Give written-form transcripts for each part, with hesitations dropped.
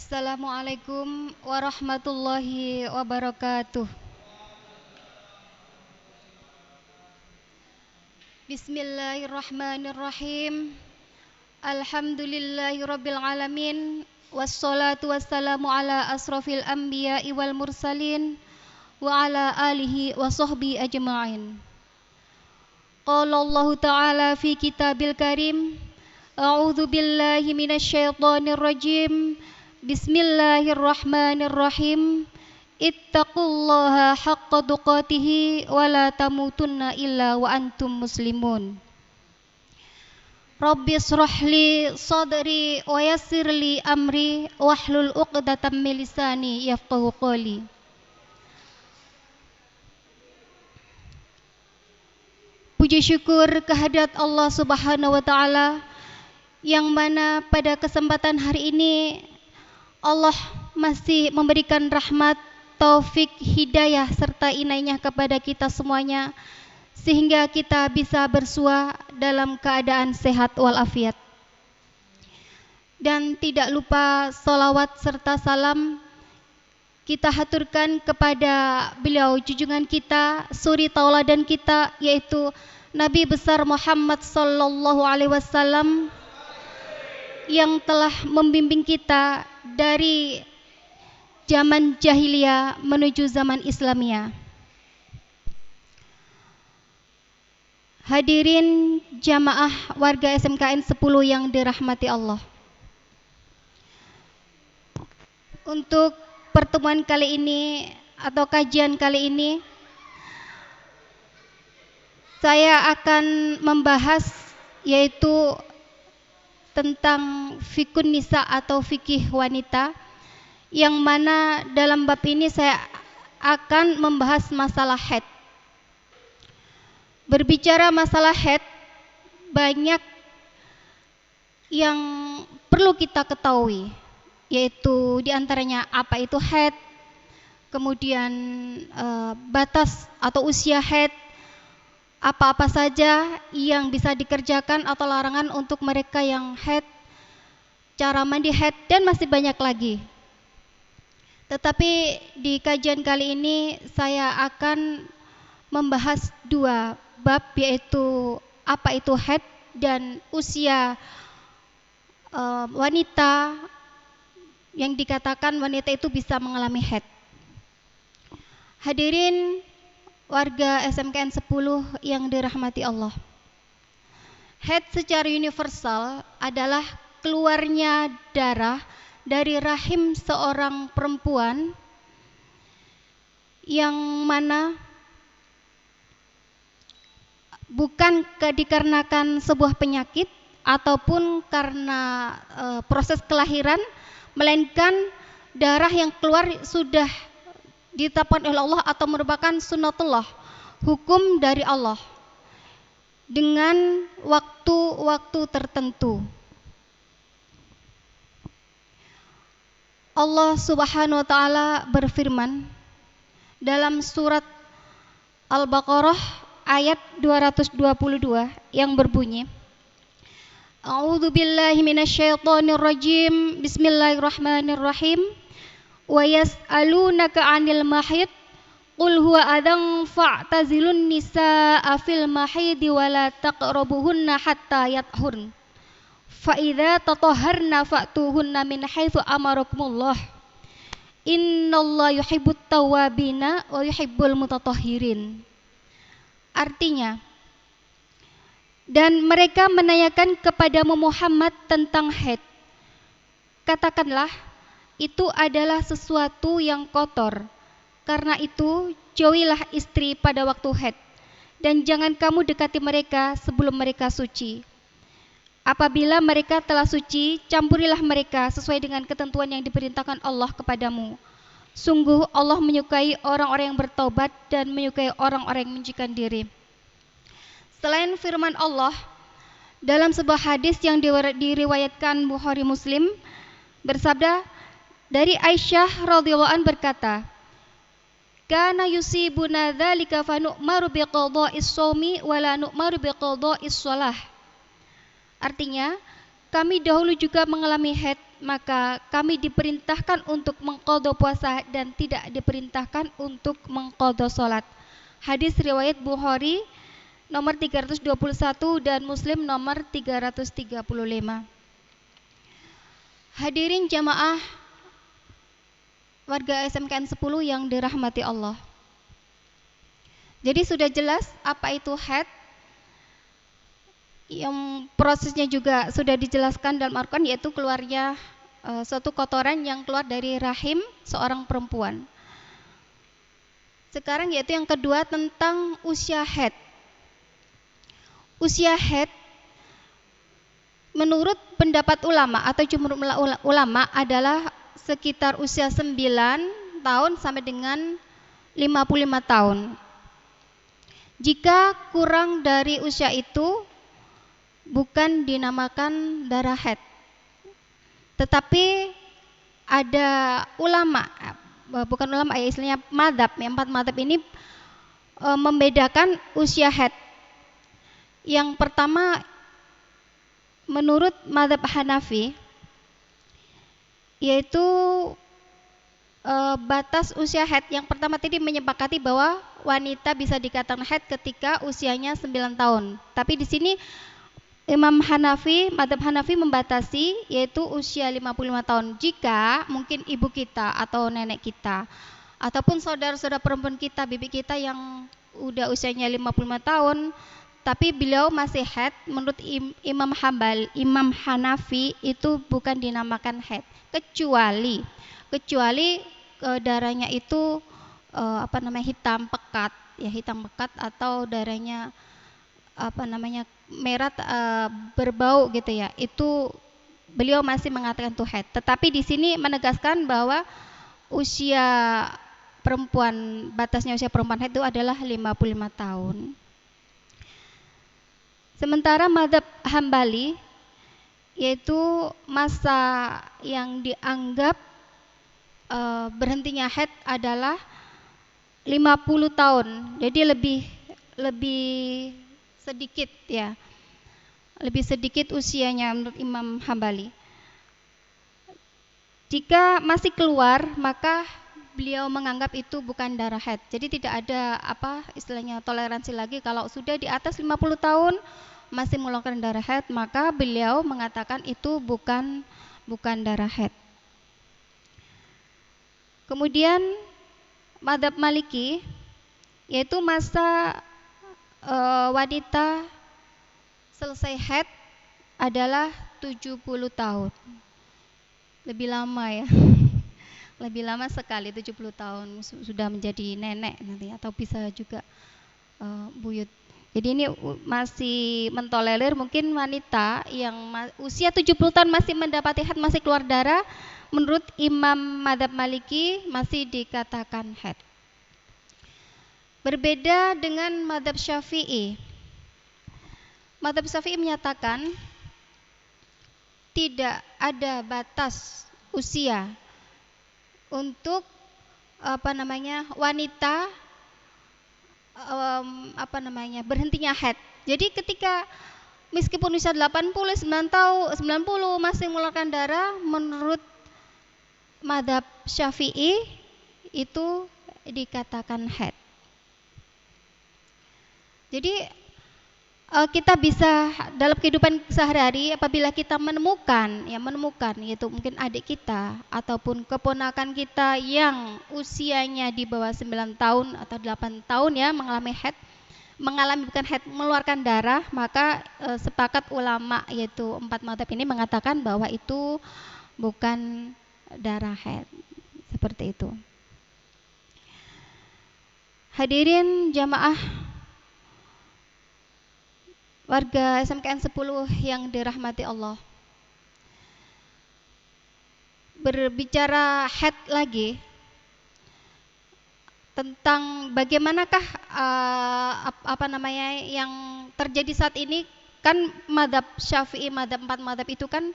Assalamualaikum warahmatullahi wabarakatuh. Bismillahirrahmanirrahim. Alhamdulillahirabbil alamin. Wassalatu wassalamu ala asrofil anbiya'i wal mursalin wa ala alihi wa sahbihi ajma'in. Qala Allah Ta'ala fi kitabil karim. A'udzu billahi minasyaitonir rajim. Bismillahirrahmanirrahim. Ittaqullaha haqqa tuqatih wa la tamutunna illa wa antum muslimun. Rabbi shrah li sadri wa yassir li amri wahlul 'uqdatam min lisani yafqahu qawli. Puji syukur kehadirat Allah Subhanahu wa taala yang mana pada kesempatan hari ini Allah masih memberikan rahmat, taufik, hidayah serta inayahnya kepada kita semuanya sehingga kita bisa bersua dalam keadaan sehat walafiat. Dan tidak lupa salawat serta salam kita haturkan kepada beliau junjungan kita, suri tauladan kita, yaitu Nabi besar Muhammad sallallahu alaihi wasallam yang telah membimbing kita dari zaman jahiliyah menuju zaman Islamiyah. Hadirin jamaah warga SMKN 10 yang dirahmati Allah. Untuk pertemuan kali ini atau kajian kali ini saya akan membahas yaitu tentang fikun nisa atau fikih wanita, yang mana dalam bab ini saya akan membahas masalah haid. Berbicara masalah haid, banyak yang perlu kita ketahui, yaitu diantaranya apa itu haid, kemudian batas atau usia haid, apa-apa saja yang bisa dikerjakan atau larangan untuk mereka yang haid, cara mandi haid, dan masih banyak lagi. Tetapi di kajian kali ini saya akan membahas dua bab, yaitu apa itu haid dan usia wanita yang dikatakan wanita itu bisa mengalami haid. Hadirin warga SMKN 10 yang dirahmati Allah. Haid secara universal adalah keluarnya darah dari rahim seorang perempuan yang mana bukan dikarenakan sebuah penyakit ataupun karena proses kelahiran, melainkan darah yang keluar sudah ditetapkan oleh Allah atau merupakan sunnatullah, hukum dari Allah dengan waktu-waktu tertentu. Allah Subhanahu wa taala berfirman dalam surat Al-Baqarah ayat 222 yang berbunyi, A'udzu billahi minasyaitonir rajim. Bismillahirrahmanirrahim. Wa yas'alunaka 'anil mahid qul huwa adan fa'tazilun nisaa fil mahidi wa la taqrabuhunna hatta yathurn fa idza tatahharna fa'tuhunna min haitsu amarakumullah innallaha yuhibbut tawwabina wa yuhibbul mutatahhirin. Artinya, dan mereka menanyakan kepadamu Muhammad tentang haid, katakanlah itu adalah sesuatu yang kotor. Karena itu, jauhilah istri pada waktu haid, dan jangan kamu dekati mereka sebelum mereka suci. Apabila mereka telah suci, campurilah mereka sesuai dengan ketentuan yang diperintahkan Allah kepadamu. Sungguh Allah menyukai orang-orang yang bertaubat dan menyukai orang-orang yang menyucikan diri. Selain firman Allah, dalam sebuah hadis yang diriwayatkan Bukhari Muslim, bersabda, dari Aisyah radhiyallahu anha berkata, kana yusibuna dzalika fa nu'maru biqada'is shaumi wa la nu'maru biqada'is shalah. Artinya, kami dahulu juga mengalami haid, maka kami diperintahkan untuk mengqadha puasa dan tidak diperintahkan untuk mengqadha salat. Hadis riwayat Bukhari nomor 321 dan Muslim nomor 335. Hadirin jamaah warga SMKN 10 yang dirahmati Allah. Jadi sudah jelas apa itu haid, yang prosesnya juga sudah dijelaskan dalam Al-Quran, yaitu keluarnya suatu kotoran yang keluar dari rahim seorang perempuan. Sekarang yaitu yang kedua tentang usia haid. Usia haid menurut pendapat ulama atau jumhur ulama adalah sekitar usia 9 tahun sampai dengan 55 tahun. Jika kurang dari usia itu bukan dinamakan darah haid. Tetapi ada ulama, bukan ulama ya, istilahnya madzhab, 4 madzhab ini membedakan usia haid. Yang pertama menurut madzhab Hanafi, yaitu batas usia haid yang pertama tadi menyepakati bahwa wanita bisa dikatakan haid ketika usianya 9 tahun. Tapi di sini Imam Hanafi, madzhab Hanafi membatasi yaitu usia 55 tahun. Jika mungkin ibu kita atau nenek kita ataupun saudara-saudara perempuan kita, bibi kita yang udah usianya 55 tahun tapi beliau masih haid, menurut Imam Hanafi itu bukan dinamakan haid, kecuali darahnya itu hitam pekat, ya hitam pekat, atau darahnya merah berbau gitu ya, itu beliau masih mengatakan itu haid. Tetapi di sini menegaskan bahwa usia perempuan, batasnya usia perempuan haid itu adalah 55 tahun. Sementara madzhab Hambali, yaitu masa yang dianggap berhentinya haid adalah 50 tahun. Jadi lebih sedikit ya. Lebih sedikit usianya menurut Imam Hambali. Jika masih keluar, maka beliau menganggap itu bukan darah haid. Jadi tidak ada istilahnya toleransi lagi. Kalau sudah di atas 50 tahun masih mengeluarkan darah haid, maka beliau mengatakan itu bukan darah haid. Kemudian madzhab Maliki, yaitu masa wanita selesai haid adalah 70 tahun. Lebih lama ya. Lebih lama sekali, 70 tahun sudah menjadi nenek nanti, atau bisa juga buyut. Jadi ini masih mentolerir mungkin wanita yang usia 70 tahun masih mendapati haid, masih keluar darah, menurut Imam madzhab Maliki masih dikatakan haid. Berbeda dengan madzhab Syafi'i. Madzhab Syafi'i menyatakan tidak ada batas usia untuk wanita berhentinya haid. Jadi ketika meskipun usia 89 tahun, 90 masih mengeluarkan darah, menurut madzhab Syafi'i itu dikatakan haid. Jadi kita bisa dalam kehidupan sehari-hari apabila kita menemukan yaitu mungkin adik kita ataupun keponakan kita yang usianya di bawah 9 tahun atau 8 tahun ya mengeluarkan darah, maka sepakat ulama yaitu 4 madzhab ini mengatakan bahwa itu bukan darah haid. Seperti itu. Hadirin jamaah warga SMKN 10 yang dirahmati Allah. Berbicara haid lagi, tentang bagaimanakah yang terjadi saat ini, kan madzhab Syafi'i, 4 madzhab itu kan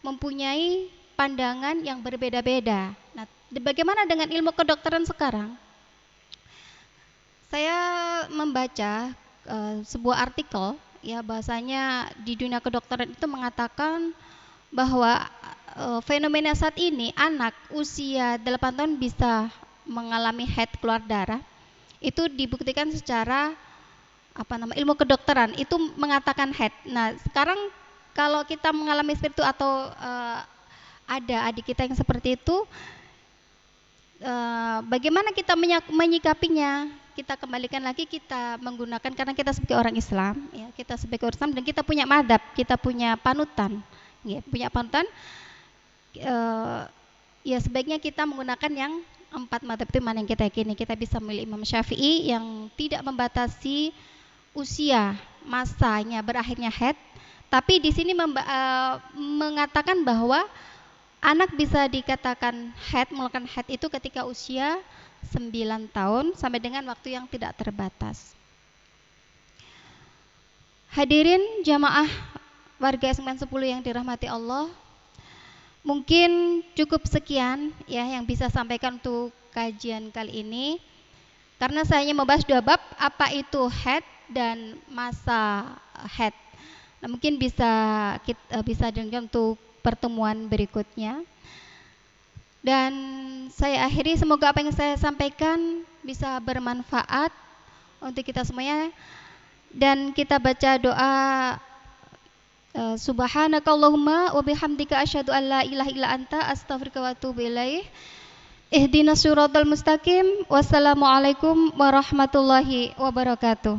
mempunyai pandangan yang berbeda-beda. Nah, bagaimana dengan ilmu kedokteran sekarang? Saya membaca sebuah artikel ya, bahasanya di dunia kedokteran itu mengatakan bahwa fenomena saat ini anak usia 8 tahun bisa mengalami haid, keluar darah. Itu dibuktikan secara ilmu kedokteran itu mengatakan haid. Nah, sekarang kalau kita mengalami seperti itu atau ada adik kita yang seperti itu, bagaimana kita menyikapinya? Kita kembalikan lagi, kita menggunakan, karena kita sebagai orang Islam, ya, kita sebagai orang Islam dan kita punya madhab, kita punya panutan, ya, ya sebaiknya kita menggunakan yang 4 madhab itu. Mana yang kita yakini? Kita bisa memilih Imam Syafi'i yang tidak membatasi usia masanya berakhirnya haid, tapi di sini mengatakan bahwa anak bisa dikatakan haid, melakukan haid itu ketika usia 9 tahun sampai dengan waktu yang tidak terbatas. Hadirin jamaah warga S910 yang dirahmati Allah, mungkin cukup sekian ya yang bisa sampaikan untuk kajian kali ini. Karena saya hanya membahas 2 bab, apa itu haid dan masa haid. Nah, mungkin bisa dilanjutkan untuk pertemuan berikutnya. Dan saya akhiri, semoga apa yang saya sampaikan bisa bermanfaat untuk kita semuanya. Dan kita baca doa Subhanakallahumma wa bihamdika asyhadu an la ilaha illa anta astaghfiruka wa atubu ilaik. Ihdinas siratal mustaqim. Wassalamualaikum warahmatullahi wabarakatuh.